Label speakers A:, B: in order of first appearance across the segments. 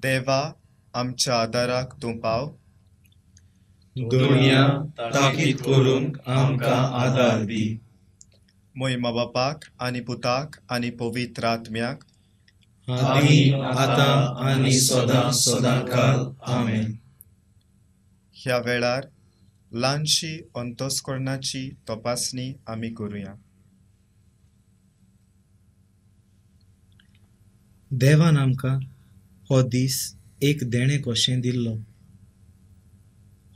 A: देवा आमच्या आदाराक तूं पाव.
B: दुनिया ताकीद करून आमकां आदार दी.
A: मोहिमा बापाक आनी पुताक आनी पवित्र आत्म्याक
B: आदी आतां आनी सदां सदांकाल आमेन.
A: ह्या वेळार ल्हानशी अंतस्करणाची तपासणी आमी करुया.
C: देवान आमकां हो दीस एक देणे कशें दिल्लो.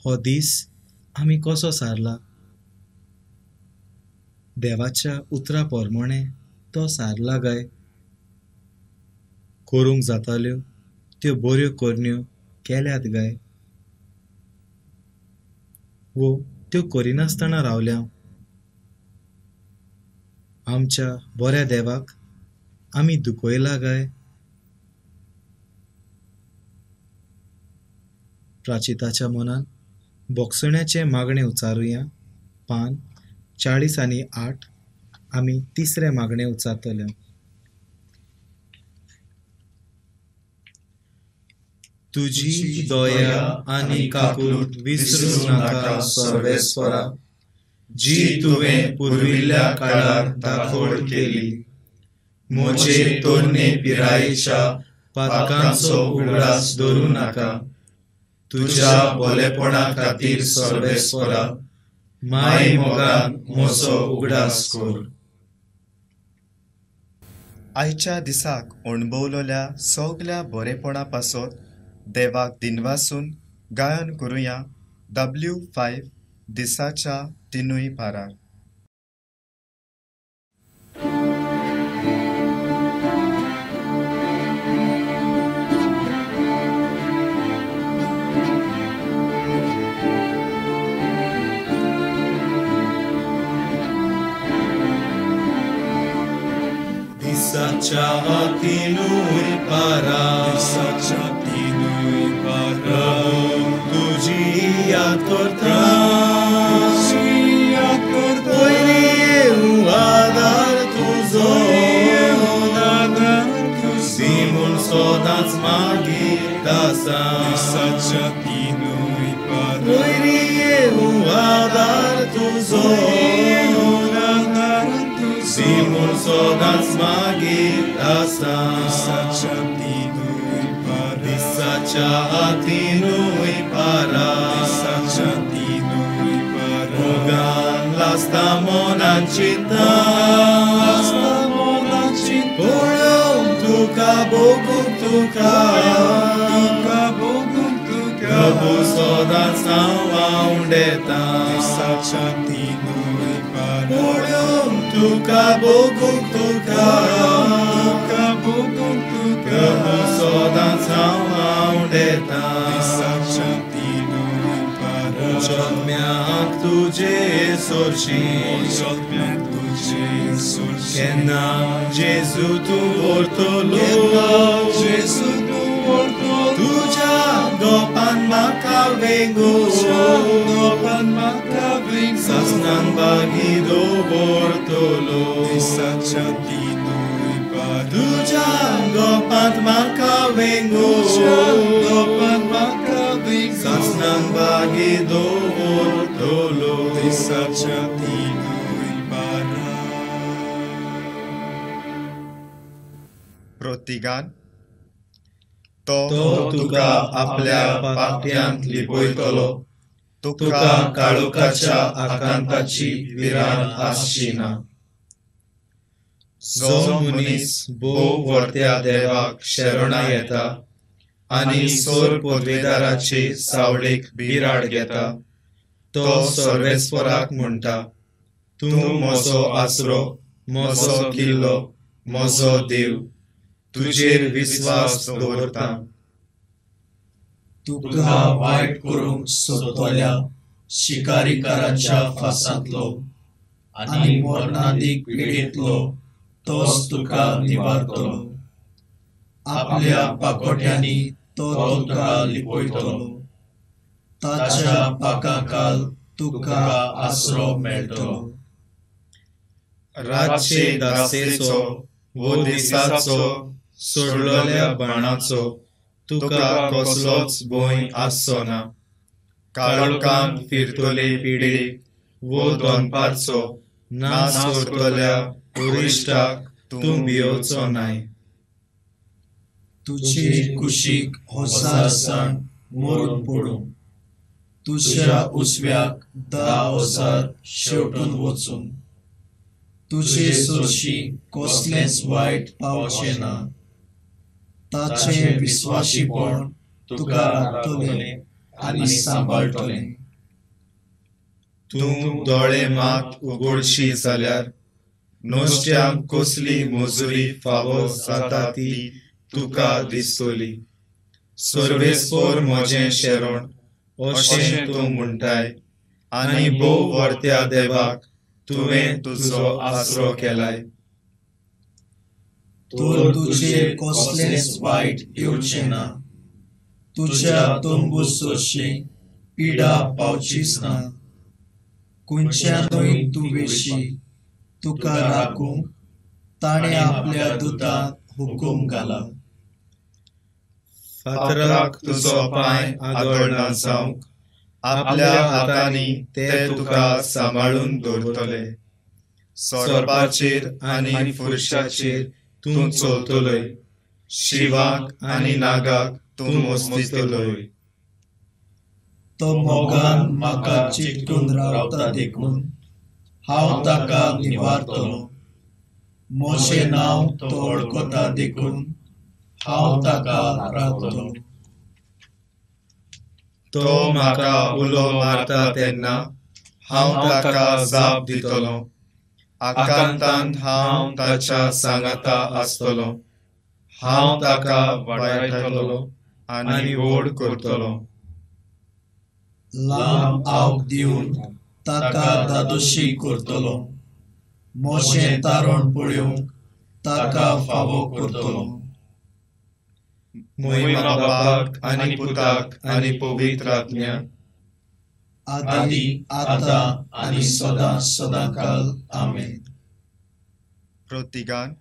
C: हो दीस आमी कसो सारला. देवाच्या उतरा पोरमोणे तो सारला काय. करूंक जाताल्यो त्यो बऱ्यो करण्यो केल्यात काय, वो त्यो करिनासतना रावल्या. आमच्या बऱ्या देवाक आमी दुखयला काय. प्राचिताच्या मनान बोगसण्याचे मागणे उचारुया. पान 40 आनी 8 आमी तिसरे मागणे उचारतले. तुझी दया आनी काकूट विसरूं नाका सर्वेस्वरा, जी तुवें पुर्विल्ल्या काळार दाखोड केली. म्हजे तोरणे पिरायेच्या पातकांचो उगडास दवरूं नाका. तुझ्या भलेपणा खातीर सर्वेस्वरा, माय मोगान म्हजो उगडास कर.
A: आयच्या दिसाक अणभवलेल्या सगळ्या बरेपणा पासत देवाक दिनवासून गायन करुया. W5 दिसाच्या तिनूय पारार.
C: दिसाच्या तिनूय पारार, दिसाच्या तिनूय पारार तुझी याद करता. पयली येवं आदार तुजो, म्हूण सदांच मागीत आसा. दिसाच्या तिनूय पारार पयली येवं आदार तुजो, म्हूण सदांच मागीत आसा. दिसाच्या तिनूय पारार, दिसाच्या तिनूय पारार, दिसाच्या तिनूय पारार मोगान लासता मोनान चिंता. पळोवंक तुका बोगूंक तुका, प्रभू सदांच हांव आवडेता. दिसाच्या तिनूय पारार पळोवंक तुका बोगूंक तुका, प्रभू सदांच हांव आवडेता. दिसाच्या तिनूय पारार जल्म्याक तुजे सोरशी, केन्ना जेजू तूं व्हरतलो. तुज्या गोपान म्हाका वेंगून, सासणान बागी दवरतलो. दिसाच्या तिनूय पारार तुज्या गोपांत म्हाका वेंगून, सासणान बागी दवरतलो. दिसाच्या तिनूय पारार.
A: प्रतिगान. तो
C: तुका आपल्या पाट्यांत लिपयतलो. तुका काळोखाच्या आकांताची विरान आसची ना. जो मनीस भोव व्हरत्या देवाक शरणा येता आनी सोर पदवेदाराचे सावळेक बिराड घेता, तो सर्वेस्वराक म्हणटा, तूं म्हजो आसरो, म्हजो किल्लो, म्हजो देव, तुजेर विस्वास दवरता.
B: तुका वायट करूंक सोदतल्या शिकारीकाराच्या फासांतलो आनी मरणादीक पिडेंतलो तोच तुका निवारतलो. आपल्या पाकोट्यांनी तो तुका लिपयतलो. ताच्या पाकाखाल तुका आसरो मेळटलो.
C: रातचे दासेचो वो दिसाचो सोडलेल्या बाणाचो
A: तुका कसलोच भंय आसचो ना. काळोखान फिरतले पिडेक वो दोनपारचो नास करतल्या उरिश्टाक तूं भियोचो नाय.
B: तुझे कुशीक होसार सण मरून पडूं, तुझ्या उजव्याक 10 होसार शेवटून वचून, तुझे सोशी कसलेंच वायट पावचे ना. ताचे विश्वासीपण तुका राखतले आनी सांबाळटले.
A: तूं दोळे मात उगडशी जाल्यार नोश्ट्यांक कसली मजुरी फावो जाता ती तुका दिसतली. सर्वेस्पर म्हजें शेरोण अशें तूं म्हणटाय, आनी भोव वर्त्या देवाक तुवें तुजो आसरो केलाय.
B: तर तुझे कसलेंच वायट येवचें ना. तुझ्या तंबूसोशी पिडा पावचीच ना. खंयच्यानूय तुवेशी तुका राखूंक ताणें आपल्या दुतांक हुकूम घाला.
A: फातराक तुजो पांय आदोळना जावंक आपल्या हातांनी ते तुका सांबाळून दवरतले. सोरपाचेर आनी फुरशाचेर तूं चलतलोय. शिवाक आनी नागाक तूं मोसदितलोय.
B: तो मोगान म्हाका चिटकून रावता देखून हांव ताका निवारतलों. म्हजें नांव तो वळखता देखून हांव ताका रावतलों.
A: तो म्हाका उलो मारता तेन्ना हांव ताका जाप दितलों. आकांतांत हांव ताच्या सांगाता आसतलों. हांव ताका वाडयतलों आनी व्हड करतलों.
B: लांब आवक दिवन ताका दादोशी करतलों. म्हजें तारण पळोवंक ताका फावो करतलों.
A: महिमा बापाक आनी पुताक आनी पवित्र आत्म्याक
B: आदी आतां आनी सदां सदांकाल आमेन.
A: प्रतिगान.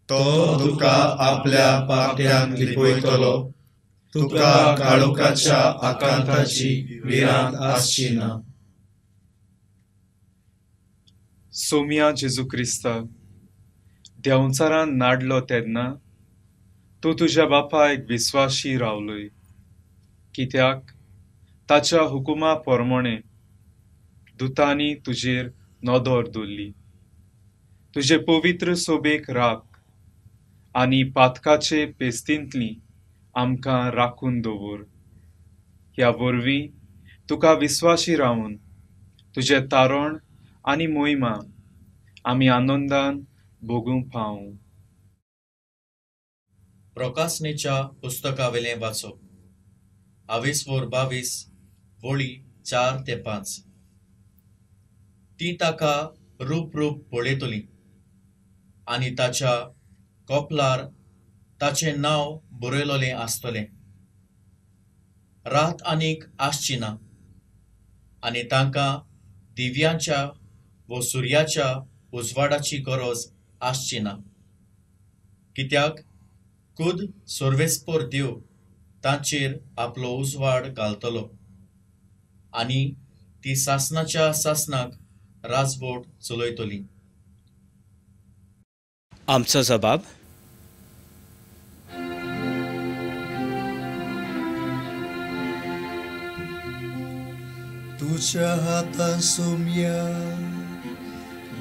A: तो तुका आपल्या पाट्यान लिपयतलो. तुका काळोखाच्या आकांताची विरांत आसची ना.
D: सोम्या जेजू क्रिस्ता, देंवचारान नाडलो तेन्ना तूं तुज्या बापायक विस्वाशी रावलय. कित्याक ताच्या हुकुमा प्रमाणे दुतांनी तुजेर नदर दवरली. तुजे पवित्र सोबेक राख आनी पातकाचे पेस्तींतली आमकां राखून दवर. ह्या वरवीं तुका विस्वाशी रावन तुजें तारण आनी मोहिमा आमी आनंदान भोगूंक पावूं.
E: प्रकाशनेच्या पुस्तकावेलें वाचप. 22 वळी 4 ते 5. ती ताका रूप पळयतली आनी ताच्या कपलार ताचें नांव बरयलोलें आसतलें. रात आनीक आसची ना आनी तांकां दिव्यांच्या व सुर्याच्या उजवाडाची गरज आसची ना. कित्याक खुद सर्वेस्पर देव तांचेर आपलो उजवाड घालतलो आनी ती सासणाच्या सासणाक राजवट चलयतली.
F: आमचो जबाब.
B: तुझ्या हातान सोम्या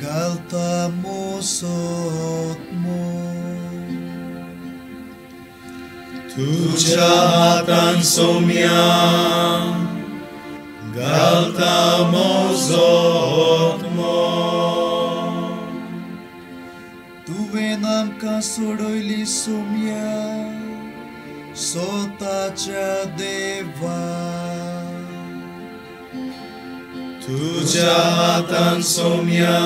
B: घालता मोसोत
A: तुझ्या हातान सोम्या घालता म्हजो आत्मो.
B: तुवें आमकां सोडयली सोम्या स्वताच्या देवा.
A: तुझ्या हातान सोम्या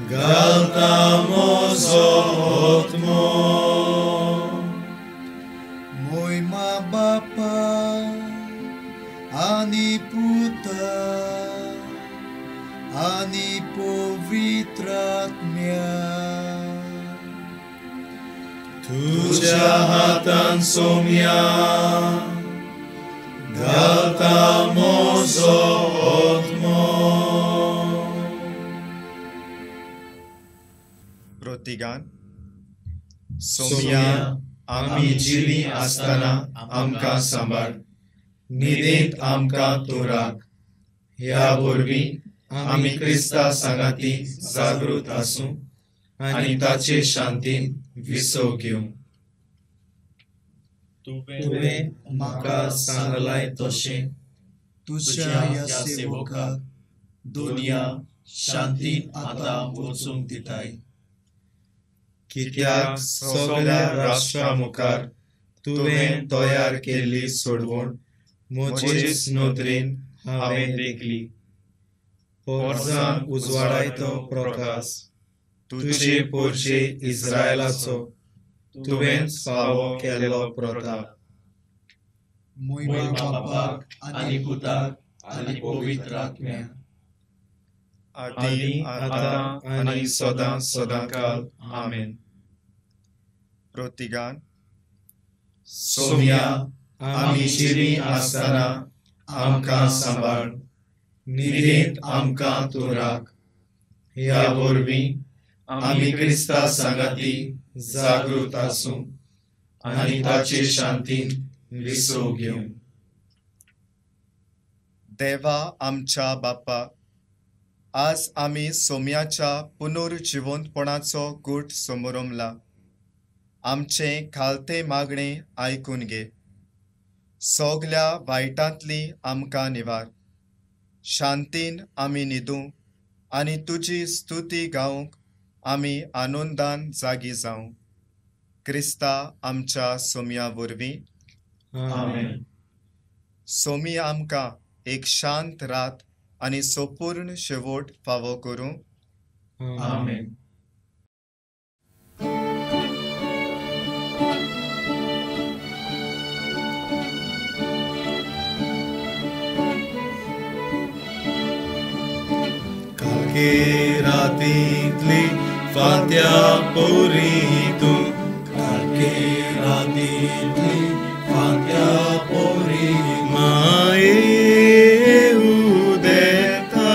A: घालता म्हजो आत्मो.
B: मोहिमा बापा आनी पुता आनी पवित्र आत्म्या. तुझ्या हातान सोम्या घालता म्हजो आत्मो.
A: प्रतिगान
B: सोम्या आमी जिवी आसतना आमकां सांबाळ, न्हिदेंत आमकां तूं राख. ह्या वरवीं आमी क्रिस्ता सांगाती जागृत आसूं आनी ताचे शांतीन विसव घेवं. तुवें म्हाका सांगलाय तशें
F: तुझ्या ह्या सेवकाक दुनिया शांतीन आतां वचूंक दिताय.
B: कित्याक सगळ्या राष्ट्रां मुखार तुवें तयार केल्ली सोडवण म्हजेच नदरेन हांवें देखली. पोरसां उजवाडायतो प्रकाश, तुजे पोरचे इस्रायलाचो तुवेंच फावो केल्लो प्रताप.
F: मोयमा बापाक आनी पुताक आनी पवित्र आत्म्याक.
A: आदी आतां आनी सदां सदांकाल आमेन. प्रतिगान
B: सोम्या आमी जिवी आसतना आमकां सांबाळ, न्हिदेंत आमकां तूं राख. ह्या वरवीं आमी क्रिस्ता सांगाती जागृत आसूं आनी ताचे शांतीन विसव घेवं.
A: देवा आमच्या बापा, आज आमी सोम्याच्या पुनर्जिवंतपणाचो गूट समोरमला. आमचे खालते मागणे आयकून घे. सगल्या वायटांतली आमकां निवार. शांतीन आमी न्हिदूं आनी तुजी स्तुती गावंक आमी आनंदान जागी जावं. क्रिस्ता आमच्या सोम्या वरवीं.
B: आमेन.
A: सोमी आमकां एक शांत रात आनी संपूर्ण शेवट फावो करूं.
B: आमेन. कालके रातींतली फांत्या पोरीतूं, कालके रातींतली फांत्या पोरी माये उदेता,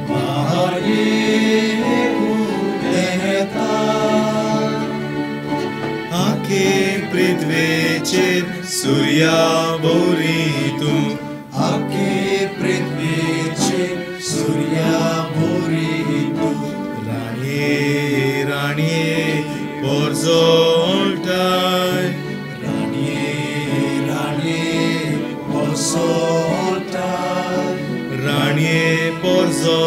B: माये उदेता. आखे पृथ्वेचेर सुर्या बोरीतूं, आखे पृथ्वेचेर सुर्या बोरीतूं. राणये राणये पोरजो ओल्टाय, राणये राणये पोरजो ओल्टाय, राणये पोरजो